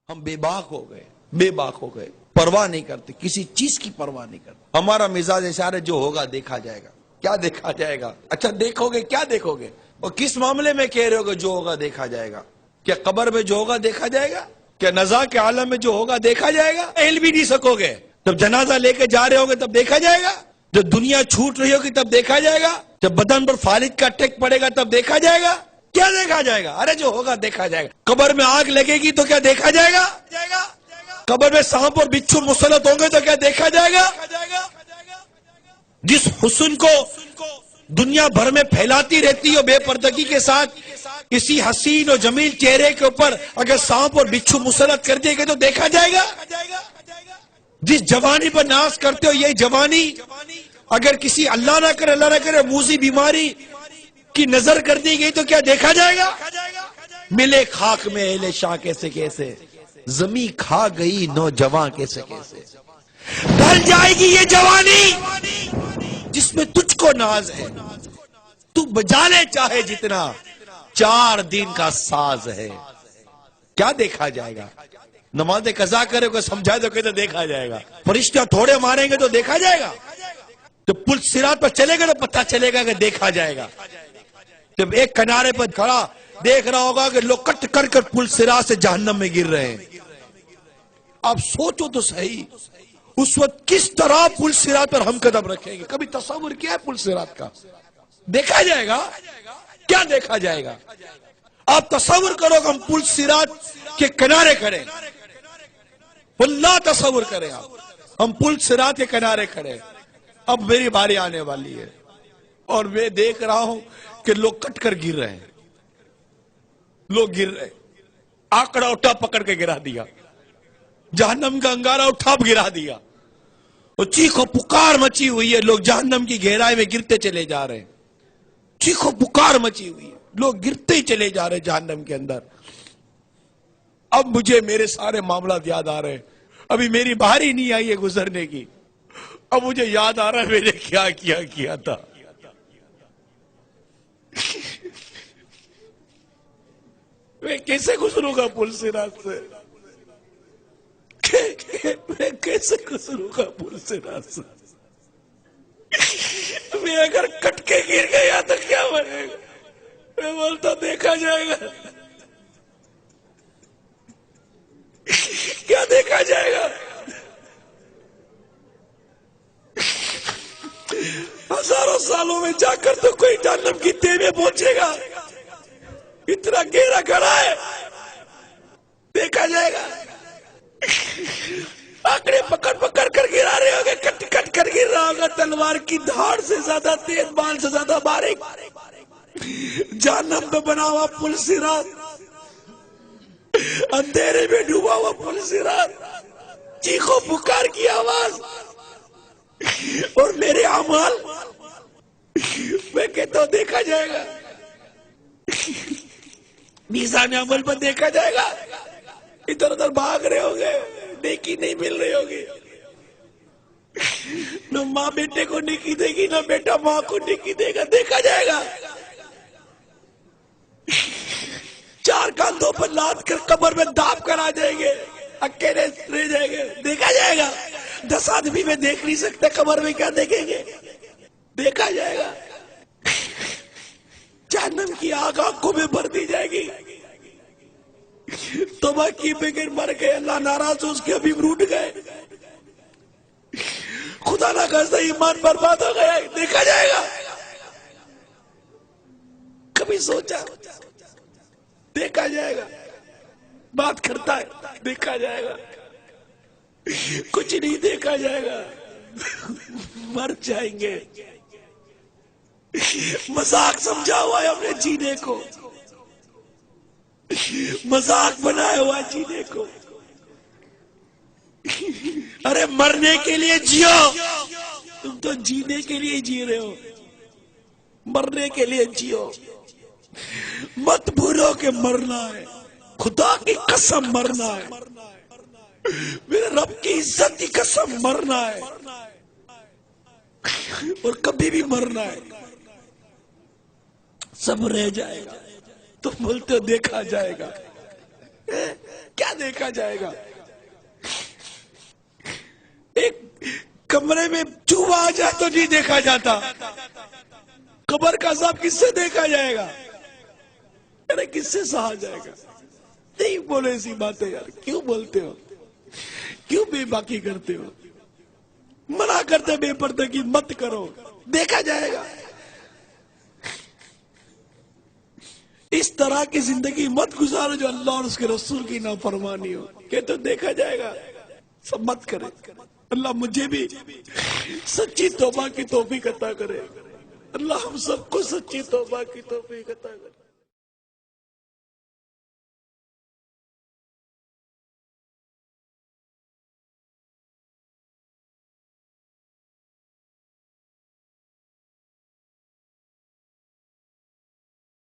ہم بے باک ہو گئے پرواہ نہیں کرتے، کسی چیز کی پرواہ نہیں کرتے. ہمارا مزاج ایسا ہے جو ہوگا دیکھا جائے گا. کیا دیکھا جائے گا؟ اچھا دیکھو گے، کیا دیکھو گے؟ اور کس معاملے میں کہہ رہے ہو کہ جو ہوگا دیکھا جائے گا؟ کیا قبر میں جو ہوگا دیکھا جائے گا؟ کیا نزا کے عالم میں جو ہوگا دیکھا جائے گا؟ ہل بھی نہیں سکو گے. جب جنازہ لے کے جا رہے ہوگے تب دیکھا جائے گا. جب دنیا چھوٹ رہی ہوگی تب دیکھا جائے گا. جب بدن پر فالج کا ٹیک پڑے گا تب دیکھا جائے گا. کیا دیکھا جائے گا؟ ارے جو ہوگا دیکھا جائے گا. قبر میں آگ لگے گی تو کیا دیکھا جائے گا؟ قبر میں سانپ اور بچھو مسلط ہوں گے تو کیا دیکھا جائے گا؟ جس حسن کو دنیا بھر میں پھیلاتی رہتی ہو بے پردگی کے ساتھ، کسی حسین اور جمیل چہرے کے اوپر اگر سانپ اور بچھو مسلط کر دیے گئے تو دیکھا جائے گا. جس جوانی پر ناز کرتے ہو یہ جوانی اگر کسی اللہ نہ کرے موذی بیماری کی نظر کر دی گئی تو کیا دیکھا جائے گا؟ ملے خاک میں اہل شاہ کیسے کیسے، زمین کھا گئی نوجوان کیسے کیسے. ڈھل جائے گی یہ جوانی جس میں تجھ کو ناز ہے، تو بجا لے چاہے جتنا، 4 دن کا ساز ہے. کیا دیکھا جائے گا؟ نماز قضا کرے کو سمجھائے تو کہتے دیکھا جائے گا. فرشتہ تھوڑے ماریں گے تو دیکھا جائے گا. جب پل صراط پر چلے گا تو پتہ چلے گا کہ دیکھا جائے گا. جب ایک کنارے پر کھڑا دیکھ رہا ہوگا کہ لوگ کٹ کر کر پل صراط سے جہنم میں گر رہے ہیں. آپ سوچو تو صحیح اس وقت کس طرح پل صراط پر ہم قدم رکھیں گے. کبھی تصور کیا ہے پل صراط کا؟ دیکھا جائے گا. کیا دیکھا جائے گا؟ آپ تصور کرو کہ ہم پل صراط کے کنارے کھڑے، واللہ تصور کریں آپ ہم پل صراط کے کنارے کھڑے. اب میری باری آنے والی ہے اور میں دیکھ رہا ہوں کہ لوگ کٹ کر گر رہے ہیں. لوگ گر رہے، آکڑا اٹھا پکڑ کے گرا دیا، جہنم کا انگارہ اٹھا گرا دیا، اور چیخ و پکار مچی ہوئی ہے. لوگ جہنم کی گہرائی میں گرتے چلے جا رہے ہیں. چیخ و پکار مچی ہوئی ہے، لوگ گرتے ہی چلے جا رہے ہیں جہنم کے اندر. اب مجھے میرے سارے معاملات یاد آ رہے ہیں. ابھی میری باری نہیں آئی ہے گزرنے کی. اب مجھے یاد آ رہا ہے میں نے کیا کیا تھا. میں کیسے گزروں گا پل صراط سے؟ میں کیسے گزروں گا پل صراط سے؟ میں اگر کٹ کے گر گیا تو کیا بنے گا؟ میں بولتا دیکھا جائے گا. کیا دیکھا جائے گا؟ ہزاروں سالوں میں جا کر تو کوئی جہنم کی تہ میں پہنچے گا. اتنا گہرا گڑھا ہے، دیکھا جائے گا. آنکڑے پکڑ پکڑ کر گرا رہے ہوگے، کٹ کٹ کر گر رہا ہوگا. تلوار کی دھاڑ سے زیادہ تیز، بال سے زیادہ باریک. جہنم میں بنا ہوا پل صراط، اندھیرے میں ڈوبا ہوا پل صراط، چیخو پکار کی آواز اور میرے اعمال. میں کہتا ہوں دیکھا جائے گا. میزان عمل پر دیکھا جائے گا. ادھر ادھر بھاگ رہے ہوگے، نیکی نہیں مل رہی ہوگی. نہ ماں بیٹے کو نیکی دے گی، نہ بیٹا ماں کو نیکی دے گا. دیکھا جائے گا. 4 کاندھوں پر لاد کر قبر میں داب کر آ جائیں گے، اکیلے رہ جائیں گے. دیکھا جائے گا. 10 آدمی میں دیکھ نہیں سکتے، قبر میں کیا دیکھیں گے؟ دیکھا جائے گا. جہنم کی آگ آنکھوں میں بھر دی جائے گی. توبہ کی بغیر مر گئے، اللہ ناراض ہو، اس کے ابھی روٹ گئے. خدا نہ کرے ایمان برباد ہو گیا. دیکھا جائے گا. کبھی سوچا؟ دیکھا جائے گا. بات کرتا ہے، دیکھا جائے گا. کچھ نہیں دیکھا جائے گا. مر جائیں گے. مذاق سمجھا ہوا ہے ہم نے جینے کو، مذاق بنایا ہوا جینے کو. ارے مرنے کے لیے جیو، تم تو جینے کے لیے جی رہے ہو. مرنے کے لیے جیو. مت بھولو کہ مرنا ہے. خدا کی قسم مرنا ہے. میرے رب کی عزت کی قسم مرنا ہے، اور کبھی بھی مرنا ہے. سب رہ جائے گا. تم بولتے ہو دیکھا جائے گا. کیا دیکھا جائے گا؟ ایک کمرے میں چوہا آ جائے تو نہیں دیکھا جاتا، قبر کا عذاب کس سے دیکھا جائے گا؟ ارے کس سے سہا جائے گا؟ نہیں بولے ایسی باتیں یار، کیوں بولتے ہو؟ کیوں بے باکی کرتے ہو؟ منع کرتے بے پردگی مت کرو، دیکھا جائے گا۔ اس طرح کی زندگی مت گزارو جو اللہ اور اس کے رسول کی نافرمانی ہو، کہ تو دیکھا جائے گا۔ سب مت کرے۔ اللہ مجھے بھی سچی توبہ کی توفیق عطا کرے، اللہ ہم سب کو سچی توبہ کی توفیق عطا کرے۔